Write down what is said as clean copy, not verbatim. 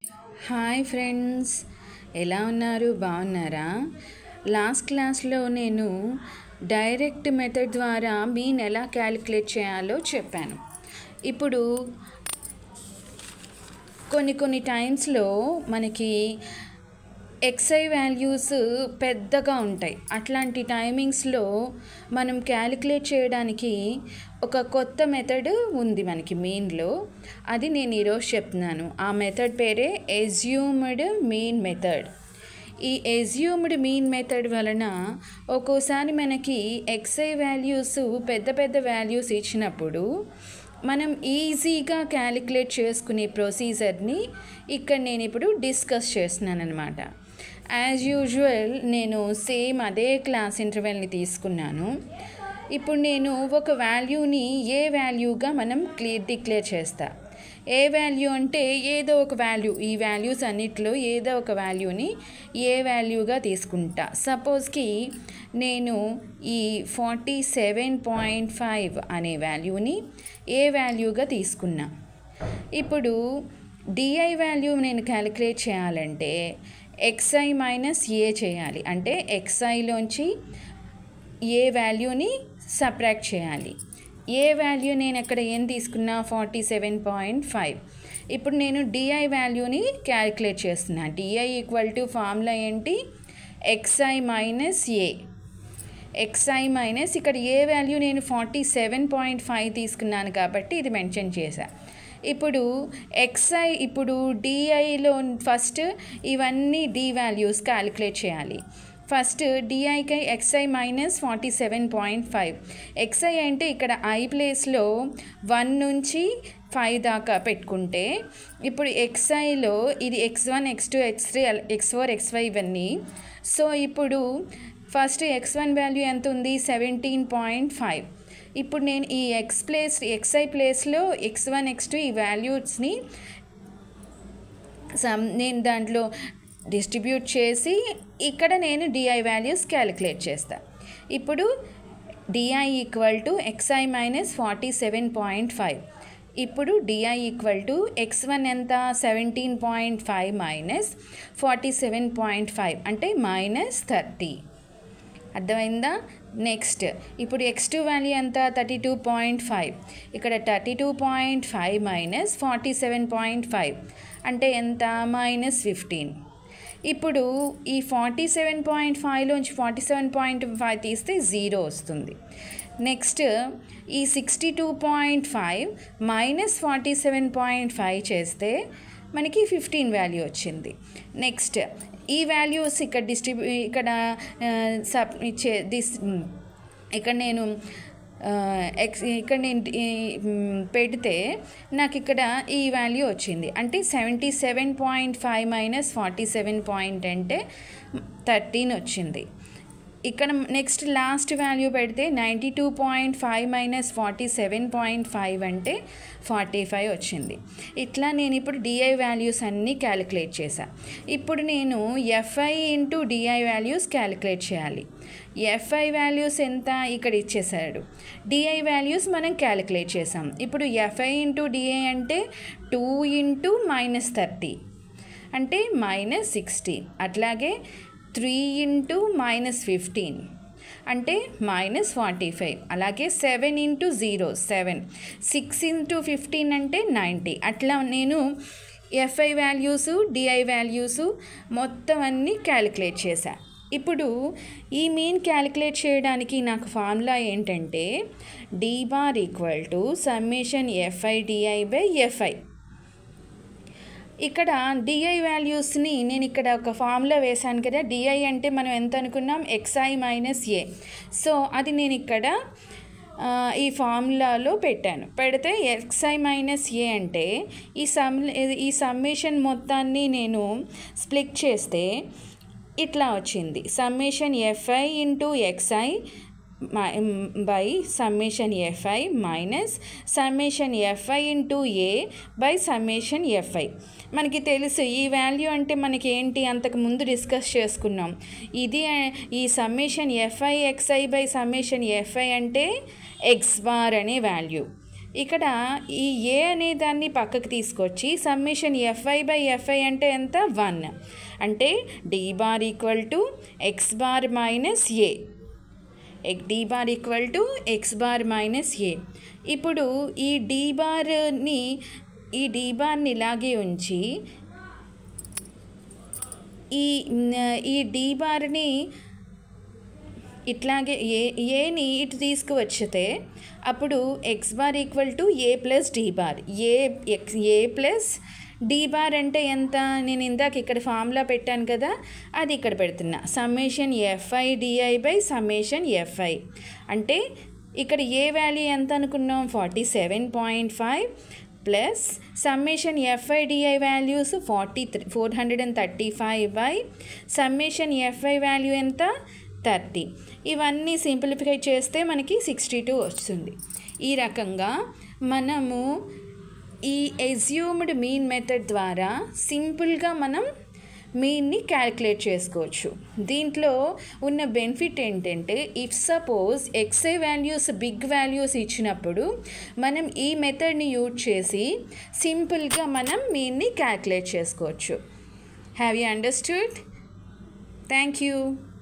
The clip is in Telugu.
హాయ్ ఫ్రెండ్స్, ఎలా ఉన్నారు? బాగున్నారా? లాస్ట్ క్లాస్లో నేను డైరెక్ట్ మెథడ్ ద్వారా మీన్ ఎలా క్యాలిక్యులేట్ చేయాలో చెప్పాను. ఇప్పుడు కొన్ని టైమ్స్లో మనకి ఎక్స్ఐ వాల్యూస్ పెద్దగా ఉంటాయి. అట్లాంటి టైమింగ్స్లో మనం క్యాలిక్యులేట్ చేయడానికి ఒక కొత్త మెథడ్ ఉంది మనకి మీన్లో. అది నేను ఈరోజు చెప్తున్నాను. ఆ మెథడ్ పేరే అస్యూమ్డ్ మీన్ మెథడ్. ఈ అస్యూమ్డ్ మీన్ మెథడ్ వలన ఒక్కోసారి మనకి ఎక్స్ఐ వాల్యూస్ పెద్ద వాల్యూస్ ఇచ్చినప్పుడు మనం ఈజీగా క్యాలిక్యులేట్ చేసుకునే ప్రొసీజర్ని ఇక్కడ నేను ఇప్పుడు డిస్కస్ చేస్తున్నాను అనమాట. యాజ్ యూజువల్ నేను సేమ్ అదే క్లాస్ ఇంటర్వెల్ని తీసుకున్నాను. ఇప్పుడు నేను ఒక వాల్యూని ఏ వాల్యూగా మనం డిక్లేర్ చేస్తా. ఏ వాల్యూ అంటే ఏదో ఒక వాల్యూ, ఈ వాల్యూస్ అన్నిట్లో ఏదో ఒక వాల్యూని ఏ వాల్యూగా తీసుకుంటా. సపోజ్కి నేను ఈ 47.5 అనే వాల్యూని ఏ వాల్యూగా తీసుకున్నా. ఇప్పుడు డిఐ వాల్యూ నేను క్యాలిక్యులేట్ చేయాలంటే ఎక్స్ఐ మైనస్ ఏ చేయాలి. అంటే ఎక్స్ఐలోంచి ఏ వాల్యూని సబ్ట్రాక్ట్ చేయాలి. ఏ వాల్యూ నేను అక్కడ ఏం తీసుకున్నా 47.5. ఇప్పుడు నేను డిఐ వాల్యూని క్యాలిక్యులేట్ చేస్తున్నా. డిఐ ఈక్వల్ టు ఫార్ములా ఏంటి? ఎక్స్ఐ మైనస్ ఏ. ఎక్స్ఐ మైనస్ ఇక్కడ ఏ వాల్యూ నేను 47.5 తీసుకున్నాను కాబట్టి ఇది మెన్షన్ చేశా. ఇప్పుడు ఎక్స్ఐ ఇప్పుడు డిఐలో ఫస్ట్ ఇవన్నీ డి వాల్యూస్ క్యాలిక్యులేట్ చేయాలి. ఫస్ట్ డిఐకి ఎక్స్ఐ మైనస్ 47.5. ఎక్స్ఐ అంటే ఇక్కడ ఐ ప్లేస్లో 1 నుంచి 5 దాకా పెట్టుకుంటే ఇప్పుడు ఎక్స్ఐలో ఇది x1 x2 x3 x4 x5 ఇవన్నీ. సో ఇప్పుడు ఫస్ట్ x1 వాల్యూ ఎంత ఉంది? 17.5. ఇప్పుడు నేను ఈ ఎక్స్ఐ ప్లేస్లో x1 x2 ఈ వాల్యూస్ని నేను దాంట్లో డిస్ట్రిబ్యూట్ చేసి ఇక్కడ నేను డిఐ వాల్యూస్ క్యాలిక్యులేట్ చేస్తాను. ఇప్పుడు DI equal to xi minus 47.5. ఇప్పుడు డిఐ ఈక్వల్ టు x1 ఎంత? 17.5 మైనస్ 47.5 అంటే -30. అర్థమైందా? నెక్స్ట్ ఇప్పుడు x2 వాల్యూ ఎంత? 32.5. ఇక్కడ 32.5 మైనస్ 47.5 అంటే ఎంత? -15. ఇప్పుడు ఈ 47.5లోంచి 47.5 తీస్తే 0 వస్తుంది. నెక్స్ట్ ఈ 62.5 మైనస్ 47.5 చేస్తే మనకి 15 వాల్యూ వచ్చింది. నెక్స్ట్ ఈ వాల్యూస్ ఇక్కడ ఇక్కడ నేను పెడితే నాకు ఇక్కడ ఈ వాల్యూ వచ్చింది. అంటే 77.5 మైనస్ 47 అంటే 13 వచ్చింది. ఇక్కడ నెక్స్ట్ లాస్ట్ వాల్యూ పెడితే 92.5 మైనస్ 47.5 అంటే 45 వచ్చింది. ఇట్లా నేను ఇప్పుడు డిఐ వాల్యూస్ అన్నీ క్యాలిక్యులేట్ చేశాను. ఇప్పుడు నేను FI into DI values calculate చేయాలి. ఎఫ్ఐ వాల్యూస్ ఎంత? ఇక్కడ ఇచ్చేసాడు. డిఐ వాల్యూస్ మనం క్యాలిక్యులేట్ చేసాం. ఇప్పుడు ఎఫ్ఐ ఇంటూ డిఐ అంటే 2 ఇంటూ -30 అంటే -60. అట్లాగే 3 ఇంటూ -15 అంటే -45. అలాగే 7 ఇంటూ 0 7. 6 ఇంటూ 15 అంటే 90. అట్లా నేను ఎఫ్ఐ వాల్యూస్ డిఐ వాల్యూస్ మొత్తం అన్నీ క్యాలిక్యులేట్ చేశా. ఇప్పుడు ఈ మీన్ క్యాలిక్యులేట్ చేయడానికి నాకు ఫార్ములా ఏంటంటే D bar equal to summation FI DI by FI. ఇక్కడ డిఐ వాల్యూస్ని నేను ఇక్కడ ఒక ఫార్ములా వేశాను కదా. డిఐ అంటే మనం ఎంత అనుకున్నాం? ఎక్స్ఐ మైనస్ ఏ. సో అది నేను ఇక్కడ ఈ ఫార్ములాలో పెట్టాను. పెడితే ఎక్స్ఐ మైనస్ ఏ అంటే ఈ సమ్మేషన్ మొత్తాన్ని నేను స్ప్లిట్ చేస్తే ఇట్లా వచ్చింది. Summation FI into XI by summation FI minus summation FI into A by summation FI. మనకి తెలుసు ఈ వాల్యూ అంటే మనకి ఏంటి, అంతకు ముందు డిస్కస్ చేసుకున్నాం. ఇది ఈ summation FI XI by summation FI అంటే ఎక్స్ బార్ అనే వాల్యూ. ఇక్కడ ఈ ఏ అనే దాన్ని పక్కకు తీసుకొచ్చి సమ్మేషన్ ఎఫ్ఐ బై ఎఫ్ఐ అంటే ఎంత 1 అంటే d bar equal to x bar minus a, d bar equal to x bar minus a. ఇప్పుడు ఈ డి బార్ని ఇలాగే ఉంచి ఈ డి బార్ని ఇట్లాగే ఏని ఇటు తీసుకువచ్చితే అప్పుడు X bar equal to A plus D bar, A plus D bar అంటే ఎంత, నేను ఇందాక ఇక్కడ ఫార్ములా పెట్టాను కదా అది ఇక్కడ పెడుతున్నా, summation FI DI by summation FI. అంటే ఇక్కడ ఏ వాల్యూ ఎంత అనుకున్నాం 47.5 plus summation FI DI values 435 by summation FI value ఎంత 30. ఇవన్నీ సింప్లిఫై చేస్తే మనకి 62 వస్తుంది. ఈ రకంగా మనము ఈ అజ్యూమ్డ్ మీన్ మెథడ్ ద్వారా సింపుల్గా మనం మీన్ని క్యాలిక్యులేట్ చేసుకోవచ్చు. దీంట్లో ఉన్న బెనిఫిట్ ఏంటంటే if suppose XI values big values ఇచ్చినప్పుడు మనం ఈ మెథడ్ని యూజ్ చేసి సింపుల్గా మనం మీన్ని క్యాలిక్యులేట్ చేసుకోవచ్చు. Have you understood? Thank you.